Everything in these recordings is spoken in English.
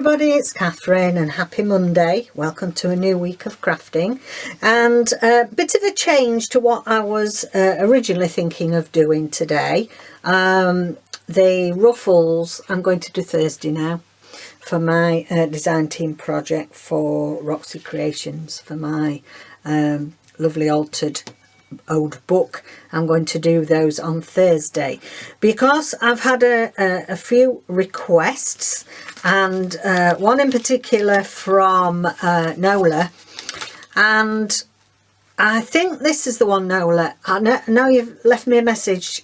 everybody, it's Catherine and happy Monday. Welcome to a new week of crafting, and a bit of a change to what I was originally thinking of doing today. The ruffles I'm going to do Thursday now for my design team project for Roxy Creations, for my lovely altered old book. I'm going to do those on Thursday because I've had a few requests, and one in particular from Nola, and I think this is the one, Nola. I know you've left me a message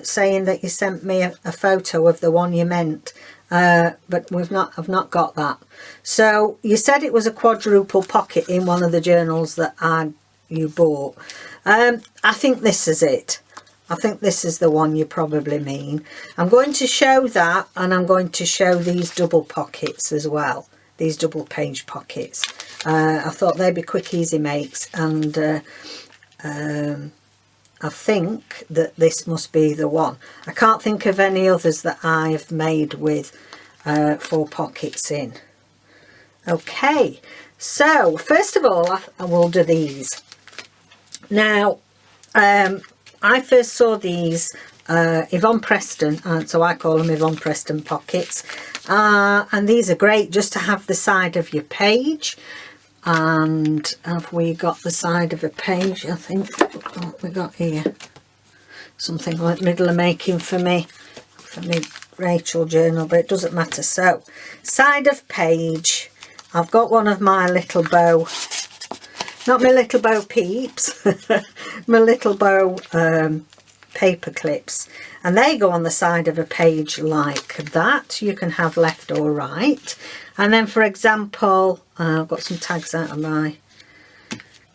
saying that you sent me a photo of the one you meant, but I've not got that. So you said it was a quadruple pocket in one of the journals that you bought. I think this is it. I think this is the one you probably mean. I'm going to show that, and I'm going to show these double pockets as well, these double page pockets. I thought they'd be quick easy makes, and I think that this must be the one. I can't think of any others that I've made with 4 pockets in. Okay, so first of all I will do these. Now, I first saw these Yvonne Preston, so I call them Yvonne Preston pockets, and these are great just to have the side of your page. And have we got the side of a page? I think what we got here, something like middle of making for me Rachel journal, but it doesn't matter. So side of page, I've got one of my little bow, not my little bow peeps, my little bow paper clips, and they go on the side of a page like that. You can have left or right. And then, for example, I've got some tags out of my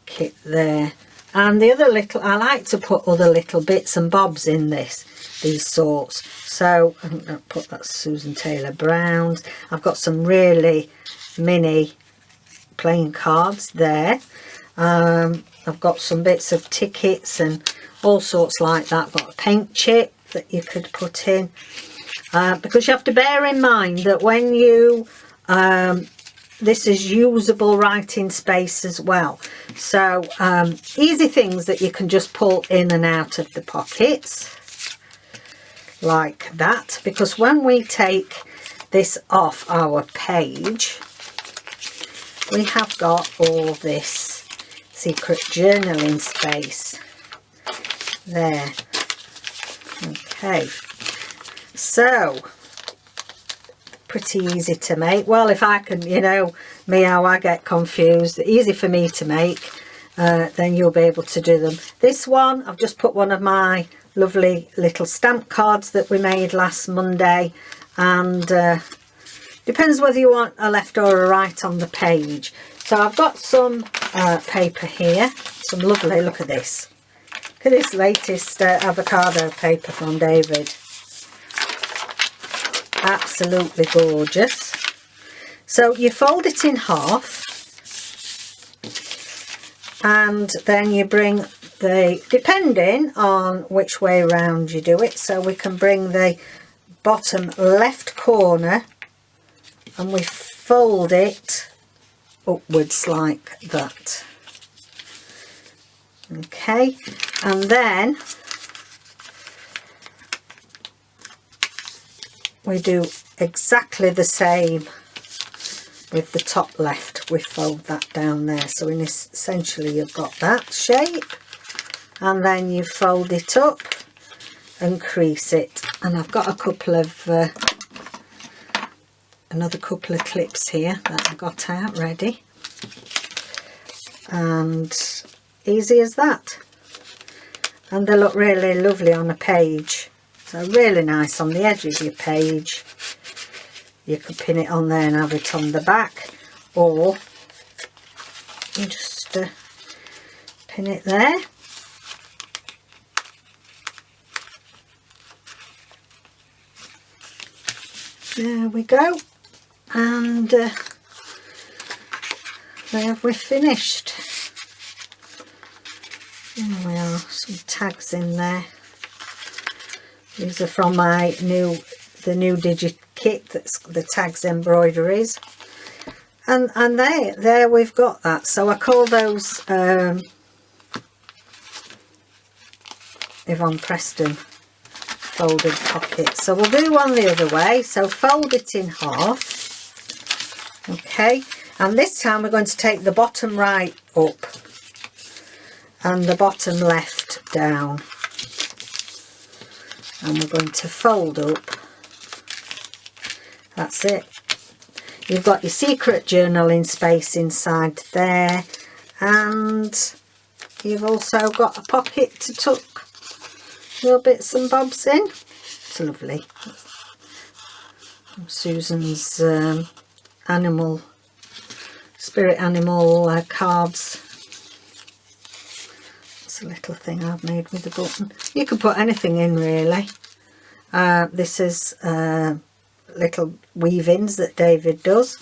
kit there, and the other little, I like to put other little bits and bobs in these sorts. So I'm going to put that Susan Taylor Brown's. I've got some really mini plain cards there. I've got some bits of tickets and all sorts like that. I've got a paint chip that you could put in, because you have to bear in mind that when you this is usable writing space as well. So easy things that you can just pull in and out of the pockets like that, because when we take this off our page, we have got all this secret journaling space there. Okay, so pretty easy to make. Well, if I can, you know me, how I get confused, easy for me to make, then you'll be able to do them. This one, I've just put one of my lovely little stamp cards that we made last Monday, and depends whether you want a left or a right on the page. So I've got some paper here, some lovely, look at this. Look at this latest avocado paper from David. Absolutely gorgeous. So you fold it in half, and then you bring the, depending on which way around you do it, so we can bring the bottom left corner and we fold it upwards like that. Okay, and then we do exactly the same with the top left. We fold that down there, so in this, essentially you've got that shape, and then you fold it up and crease it. And I've got a couple of another couple of clips here that I got out ready, and easy as that, and they look really lovely on a page. So really nice on the edge of your page. You can pin it on there and have it on the back, or you just pin it there. There we go, and there we're finished. There we are, some tags in there. These are from my the new digikit pocket that's the tags embroideries, and there we've got that. So I call those Yvonne Preston folded pockets. So we'll do one the other way. So fold it in half, okay, and this time we're going to take the bottom right up and the bottom left down, and we're going to fold up. That's it. You've got your secret journaling space inside there, and you've also got a pocket to tuck your bits and bobs in. It's lovely. Susan's spirit animal cards. It's a little thing I've made with a button. You can put anything in really. This is little weave-ins that David does,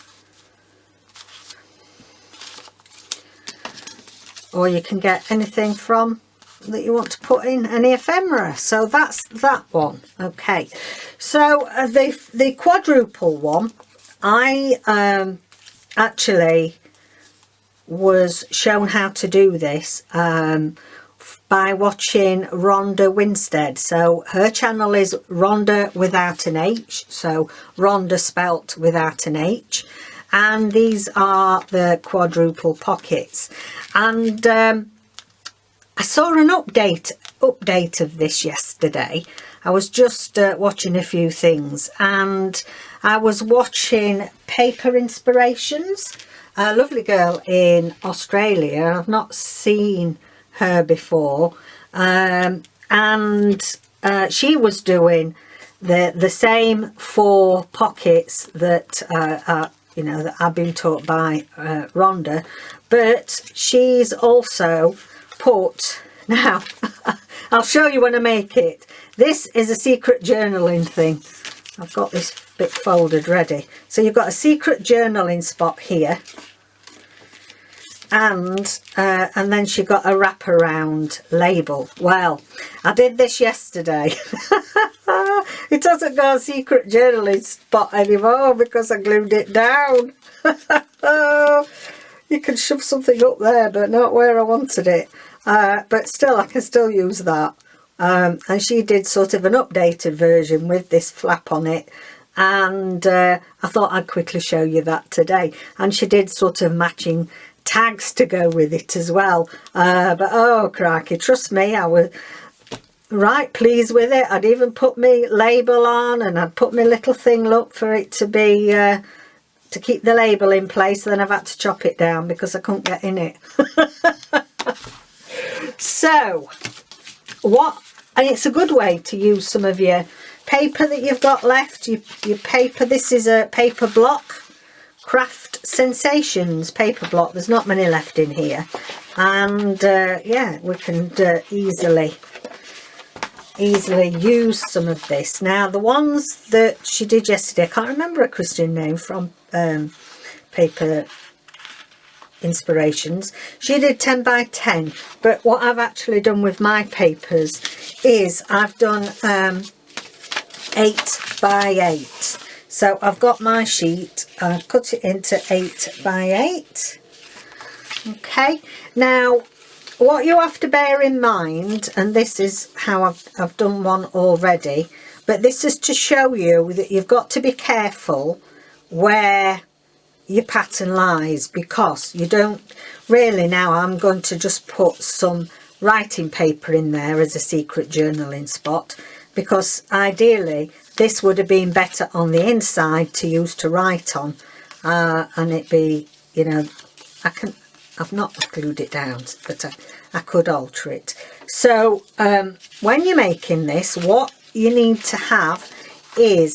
or you can get anything from that you want to put in, any ephemera. So that's that one. Okay, so the quadruple one, I actually was shown how to do this by watching Ronda Winstead. So her channel is Ronda without an H, so Ronda spelt without an H, and these are the quadruple pockets. And I saw an update of this yesterday. I was just watching a few things, and I was watching Paper Inspirations, a lovely girl in Australia. I've not seen her before, and she was doing the same 4 pockets that you know, that I've been taught by Ronda, but she's also put, now I'll show you when I make it. This is a secret journaling thing. I've got this bit folded ready. So you've got a secret journaling spot here, and then she got a wraparound label. Well, I did this yesterday. It doesn't got a secret journaling spot anymore because I glued it down. You can shove something up there, but not where I wanted it. But still, I can still use that. And she did sort of an updated version with this flap on it, and I thought I'd quickly show you that today. And she did sort of matching tags to go with it as well, but oh crikey, trust me, I was right pleased with it. I'd even put my label on, and I'd put my little thing, look, for it to be to keep the label in place. Then I've had to chop it down because I couldn't get in it. So and it's a good way to use some of your paper that you've got left, your paper. This is a paper block, Craft Sensations paper block. There's not many left in here, and yeah, we can easily use some of this. Now the ones that she did yesterday, I can't remember a Christian name from Paper Inspirations. She did 10 by 10, but what I've actually done with my papers is I've done 8 by 8. So I've got my sheet, I've cut it into 8 by 8. Okay, now what you have to bear in mind, and this is how I've done one already, but this is to show you that you've got to be careful where your pattern lies, because you don't really, now I'm going to just put some writing paper in there as a secret journaling spot, because ideally this would have been better on the inside to use to write on, and it be, you know, I've not glued it down, but I could alter it. So when you're making this, what you need to have is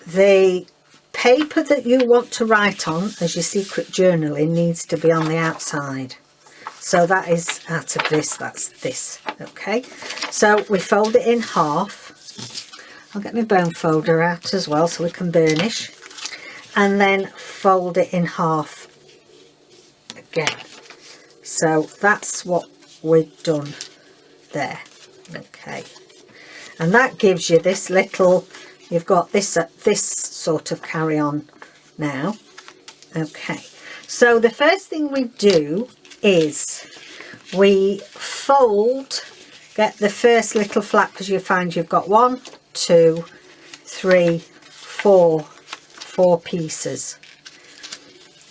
the paper that you want to write on as your secret journaling needs to be on the outside. So that is out of this, that's this. Okay, so we fold it in half. I'll get my bone folder out as well so we can burnish, and then fold it in half again. So that's what we've done there. Okay, and that gives you this little you've got this sort of carry on now. Okay, so the first thing we do is we fold, get the first little flap, because you find you've got 1, 2, 3, 4 pieces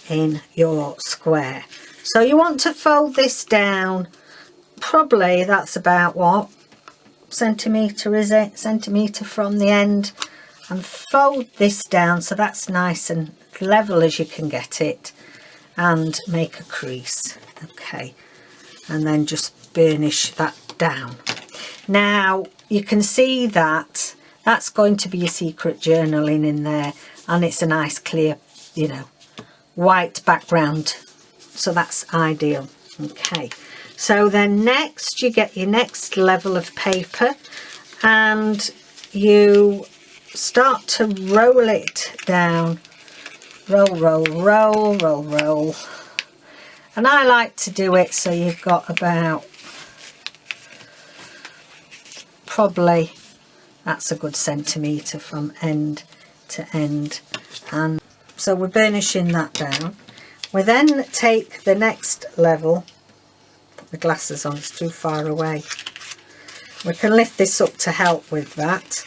in your square. So you want to fold this down, probably that's about what centimetre, is it? Centimetre from the end, and fold this down so that's nice and level as you can get it, and make a crease. Okay, and then just burnish that down. Now you can see that that's going to be your secret journaling in there, and it's a nice clear, you know, white background, so that's ideal. Okay, so then next you get your next level of paper and you start to roll it down. Roll, roll, roll, roll, roll. And I like to do it so you've got about, probably that's a good centimetre from end to end. And so we're burnishing that down. We then take the next level, put the glasses on, it's too far away. We can lift this up to help with that.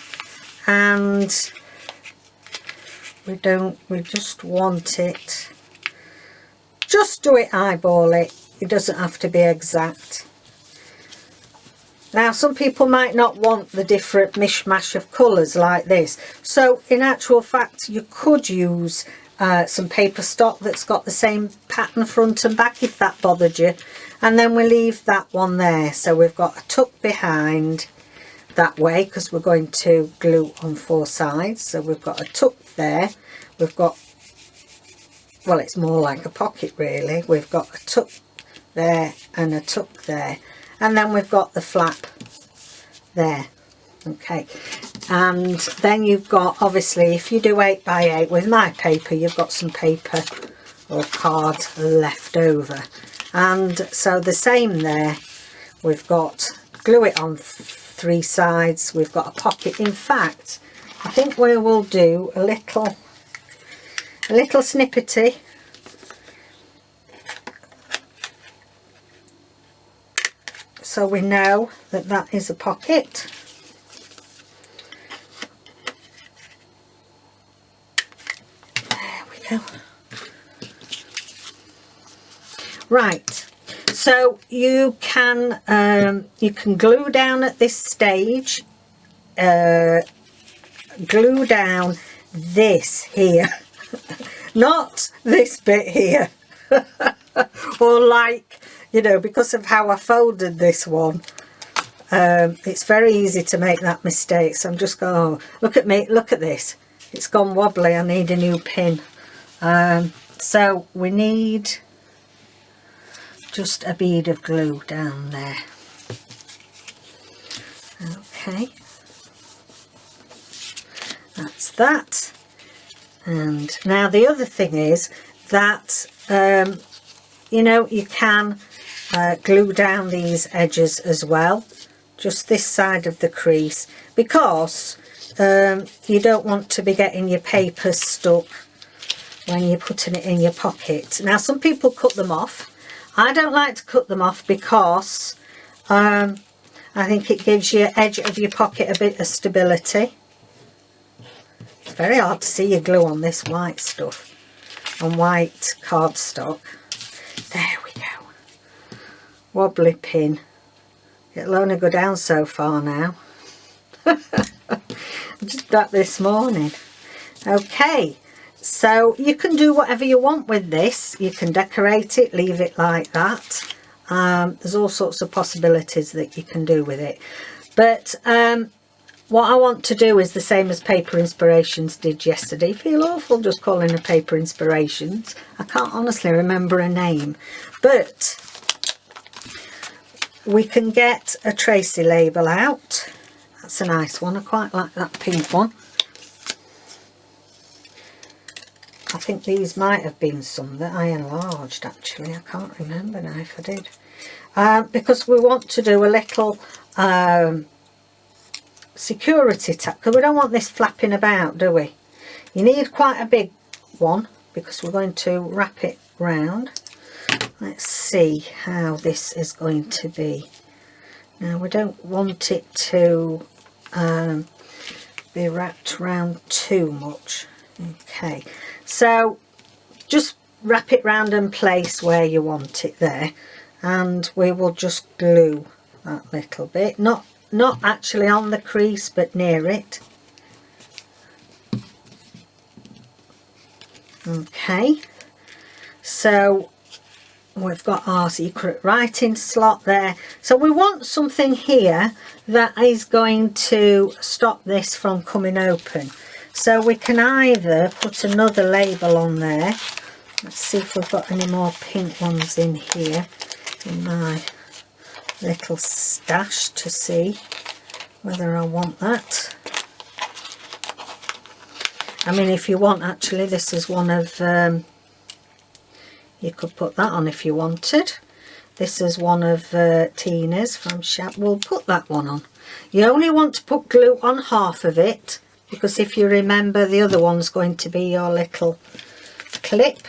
And we just want it, just do it, eyeball it. It doesn't have to be exact. Now some people might not want the different mishmash of colours like this, so in actual fact you could use some paper stock that's got the same pattern front and back if that bothered you, and then we leave that one there. So we've got a tuck behind that way because we're going to glue on 4 sides, so we've got a tuck there, we've got, well, it's more like a pocket really, we've got a tuck there and a tuck there, and then we've got the flap there. Okay, and then you've got, obviously if you do 8 by 8 with my paper, you've got some paper or card left over, and so the same there, we've got, glue it on 3 sides, we've got a pocket. In fact, I think we will do a little snippety, so we know that that is a pocket. There we go. Right, so you can glue down at this stage, glue down this here, not this bit here, or like, you know, because of how I folded this one, it's very easy to make that mistake. So I'm just going, oh, look at me, look at this, it's gone wobbly, I need a new pin. So we need just a bead of glue down there. Okay, that's that. And now the other thing is that you know, you can glue down these edges as well, just this side of the crease, because you don't want to be getting your paper stuck when you're putting it in your pocket. Now some people cut them off. I don't like to cut them off because I think it gives your edge of your pocket a bit of stability. It's very hard to see your glue on this white stuff, on white cardstock. There we go. Wobbly pin. It'll only go down so far now. I did that this morning. Okay, so you can do whatever you want with this. You can decorate it, leave it like that. There's all sorts of possibilities that you can do with it. But what I want to do is the same as Paper Inspirations did yesterday. Feel awful just calling her Paper Inspirations. I can't honestly remember her name. But we can get a Tracy label out. That's a nice one. I quite like that pink one. I think these might have been some that I enlarged actually. I can't remember now if I did. Because we want to do a little security tag, because we don't want this flapping about, do we? You need quite a big one because we're going to wrap it round. Let's see how this is going to be. Now we don't want it to be wrapped round too much. Okay, so just wrap it round and place where you want it there, and we will just glue that little bit, not actually on the crease but near it. Okay, so we've got our secret writing slot there. So we want something here that is going to stop this from coming open. So we can either put another label on there. Let's see if we've got any more pink ones in here in my little stash to see whether I want that. I mean, if you want, actually, this is one of you could put that on if you wanted. This is one of Tina's from Shop. We'll put that one on. You only want to put glue on half of it, because if you remember, the other one's going to be your little clip.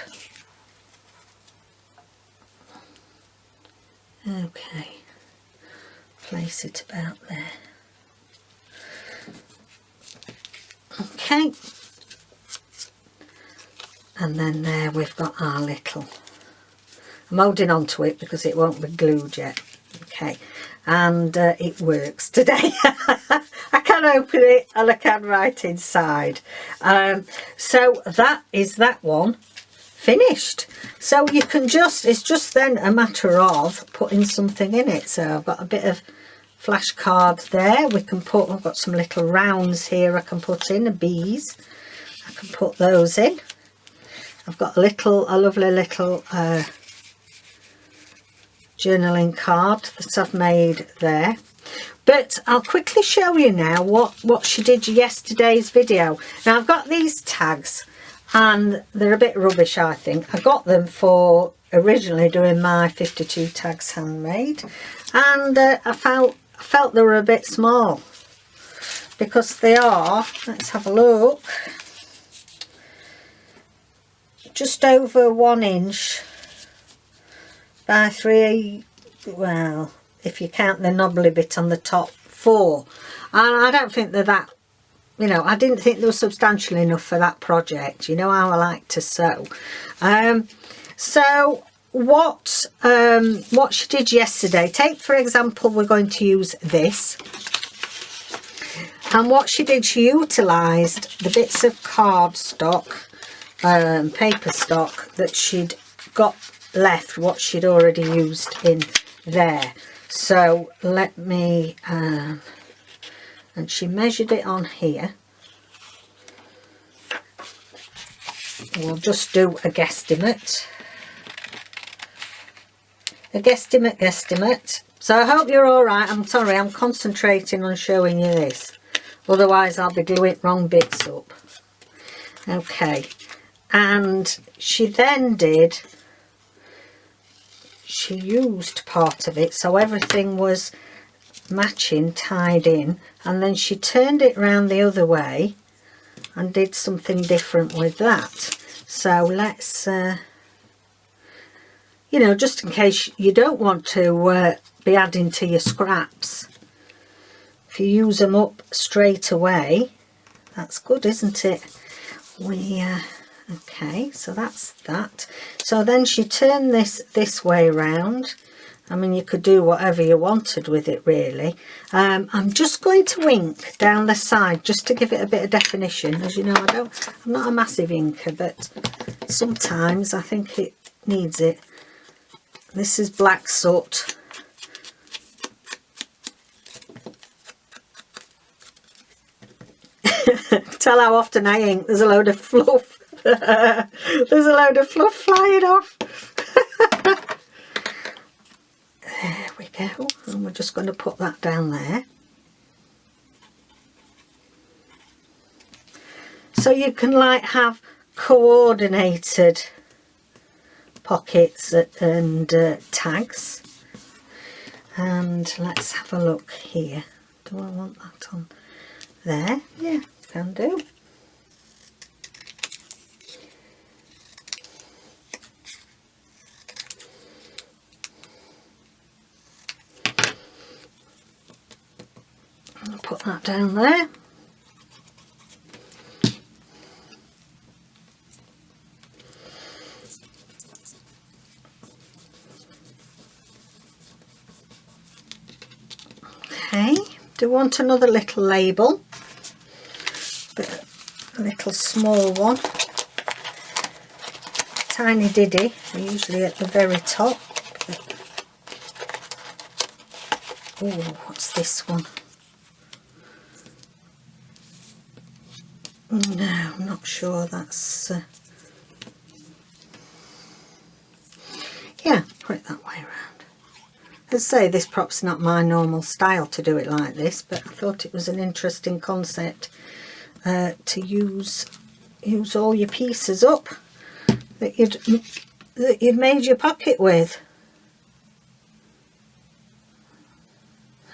Okay, place it about there. Okay, and then there we've got our little, I'm holding on to it because it won't be glued yet. Okay, and it works today. I can open it and I can write inside. So that is that one finished. So you can just, it's just then a matter of putting something in it. So I've got a bit of flashcard there. We can put, I've got some little rounds here I can put in, bees. I can put those in. I've got a lovely little journaling card that I've made there. But I'll quickly show you now what she did yesterday's video. Now I've got these tags and they're a bit rubbish, I think. I got them for originally doing my 52 tags handmade, and I felt they were a bit small, because they are, let's have a look, just over 1 inch by 3, well, if you count the knobbly bit on the top, 4. And I don't think they're that, you know, I didn't think they were substantial enough for that project. You know how I like to sew. So what she did yesterday, take for example, we're going to use this. And what she did, she utilised the bits of cardstock, paper stock that she'd got left, what she'd already used in there. So let me, and she measured it on here. We'll just do a guesstimate. A guesstimate. So I hope you're all right. I'm sorry, I'm concentrating on showing you this. Otherwise I'll be gluing wrong bits up. Okay. And she then did, she used part of it so everything was matching, tied in, and then she turned it round the other way and did something different with that. So let's you know, just in case you don't want to be adding to your scraps, if you use them up straight away, that's good, isn't it? Okay, so that's that. So then she turned this way round. I mean, you could do whatever you wanted with it, really. I'm just going to ink down the side just to give it a bit of definition. As you know, I'm not a massive inker, but sometimes I think it needs it. This is black soot. Tell how often I ink. There's a load of fluff. There's a load of fluff flying off. There we go. And we're just going to put that down there. So you can like have coordinated pockets and tags. And let's have a look here. Do I want that on? there. Yeah, can do. I'll put that down there. Okay, do want another little label, but a little small one. Tiny diddy, they're usually at the very top. Oh, what's this one? No, I'm not sure that's... yeah, put it that way around. As I say, this prop's not my normal style to do it like this, but I thought it was an interesting concept to use all your pieces up that you'd made your pocket with.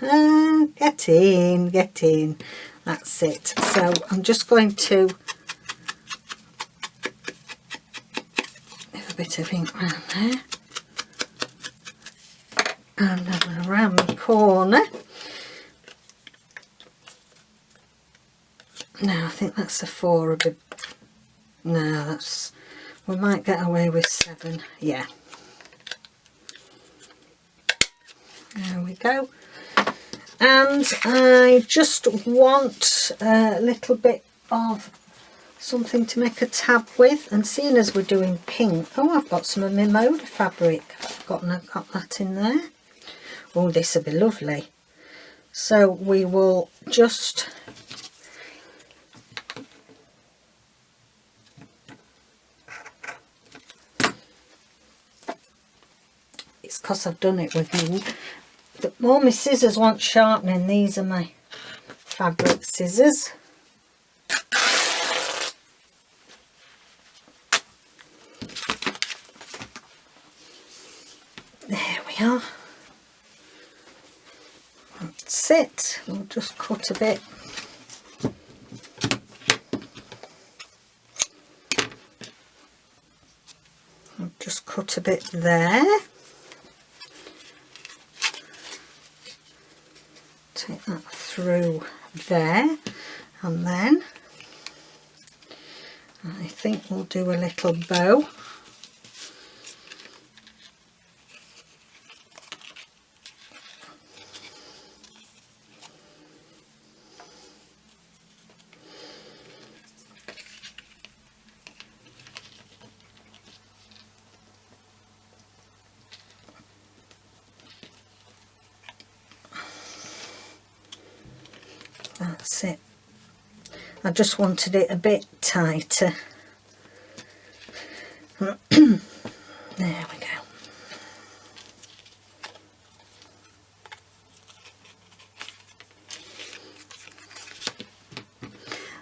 Get in, get in. That's it. So I'm just going to have a bit of ink around there. And then around the corner. No, I think that's a 4 a bit. No, that's, we might get away with 7. Yeah. There we go. And I just want a little bit of something to make a tab with, and seeing as we're doing pink, oh, I've got some of my Moda fabric. I've got that in there. Oh, this will be lovely. So we will just it's because I've done it with me. All my scissors want sharpening. These are my fabric scissors. There we are. That's it. We'll just cut a bit. I'll just cut a bit there. Take that through there, and then I think we'll do a little bow. That's it. I just wanted it a bit tighter. There we go.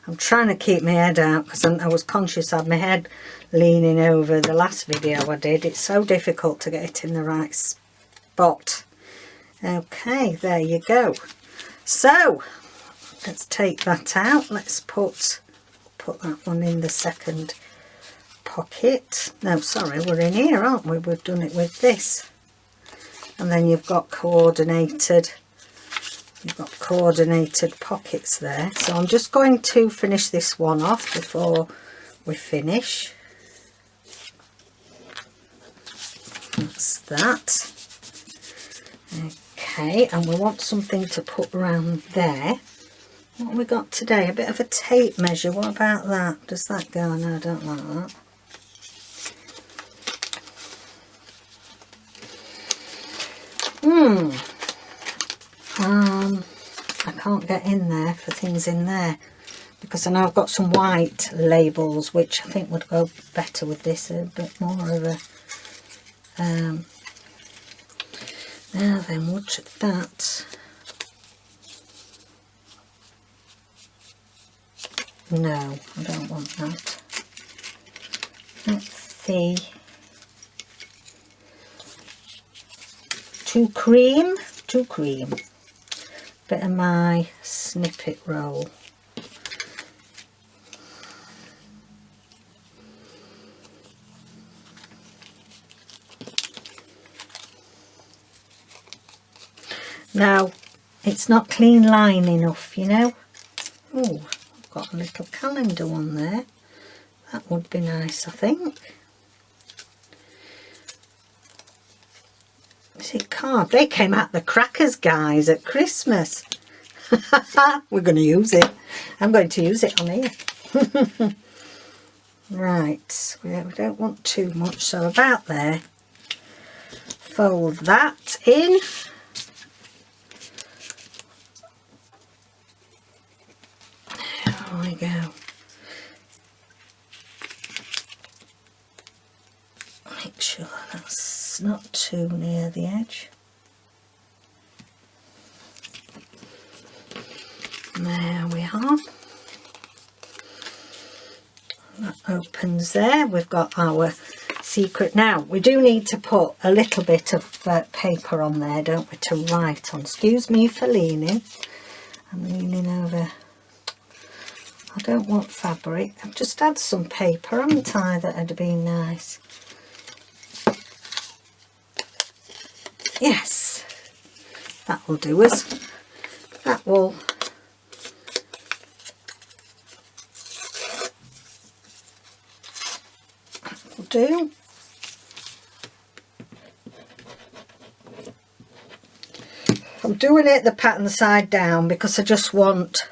I'm trying to keep my head out because I was conscious I had my head leaning over the last video I did. It's so difficult to get it in the right spot. Okay, there you go. So let's take that out. Let's put that one in the second pocket. No, sorry, we're in here, aren't we? We've done it with this. And then you've got coordinated pockets there. So I'm just going to finish this one off before we finish. That's that. Okay, and we want something to put around there. What have we got today? A bit of a tape measure. What about that? Does that go? No, I don't like that. I can't get in there for things in there because I know I've got some white labels which I think would go better with this. A bit more of a now then, watch that. No, I don't want that. Let's see. Too cream. Bit of my snippet roll. No, it's not clean line enough, you know. Oh, I've got a little calendar one there. That would be nice, I think. See, card. They came out the crackers, guys, at Christmas. We're going to use it. I'm going to use it on here. Right, we don't want too much, so about there. Fold that in. There we go. Make sure that's not too near the edge. There we are. That opens there. We've got our secret. Now we do need to put a little bit of paper on there, don't we, to write on. Excuse me for leaning. I'm leaning over. I don't want fabric. I've just had some paper, haven't I? That would have been nice. Yes, that will do us. That will do. I'm doing it the pattern side down because I just want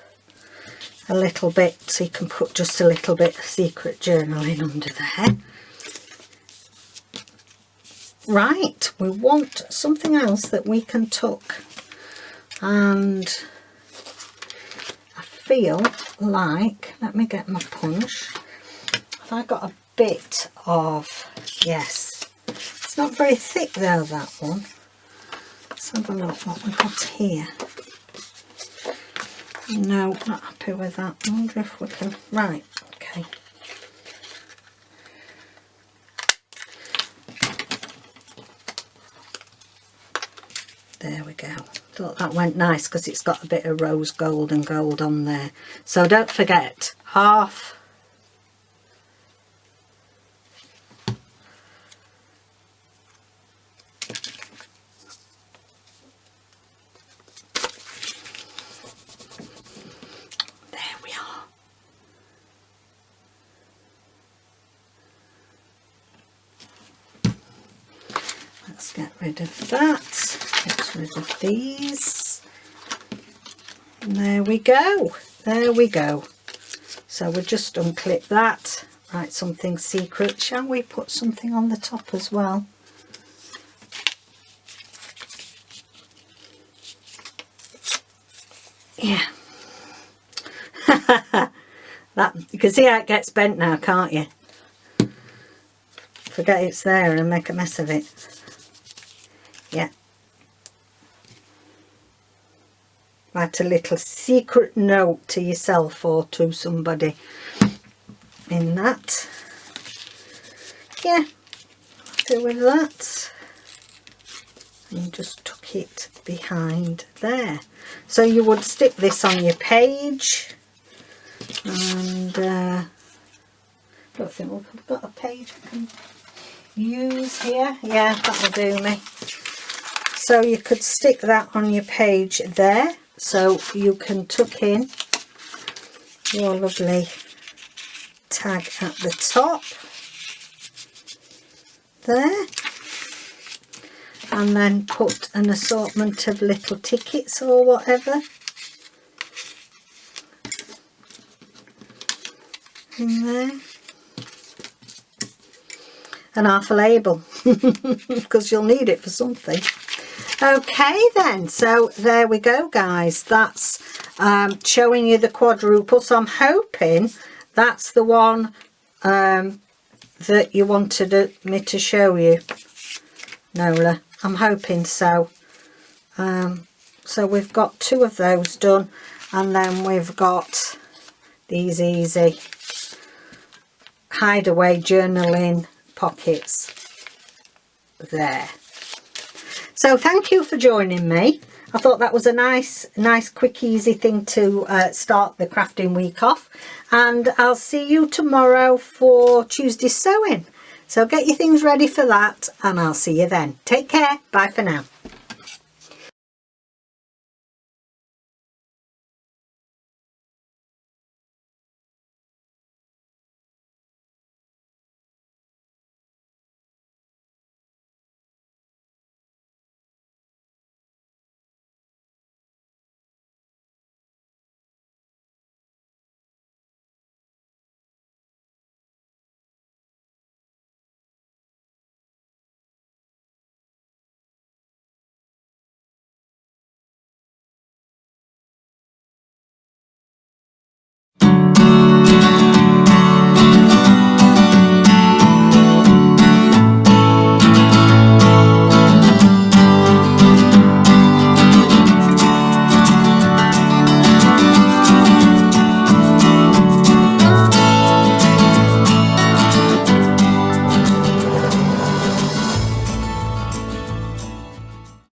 a little bit, so you can put just a little bit of secret journaling under there. Right, we want something else that we can tuck, and I feel like, let me get my punch. Have I got a bit of, yes, it's not very thick though, that one. Let's have a look what we've got here. No, not happy with that. I wonder if we can, right, okay. There we go. Thought that went nice because it's got a bit of rose gold and gold on there. So don't forget, half. There we are. Let's get rid of that. Get rid of these. And there we go. There we go. So we'll just unclip that. Write something secret. Shall we put something on the top as well? Yeah. That, you can see how it gets bent now, can't you? Forget it's there and make a mess of it. Yeah. Write a little secret note to yourself or to somebody in that. Yeah, do with that. And just tuck it behind there. So you would stick this on your page. And I don't think we've got a page I can use here. Yeah, that'll do me. So you could stick that on your page there. So you can tuck in your lovely tag at the top there, and then put an assortment of little tickets or whatever in there, and half a label because you'll need it for something. Okay then, so there we go guys, that's showing you the quadruple. So I'm hoping that's the one that you wanted me to show you, Nola. I'm hoping so. So we've got 2 of those done, and then we've got these easy hideaway journaling pockets there. So thank you for joining me. I thought that was a nice quick easy thing to start the crafting week off, and I'll see you tomorrow for Tuesday sewing. So get your things ready for that, and I'll see you then. Take care. Bye for now.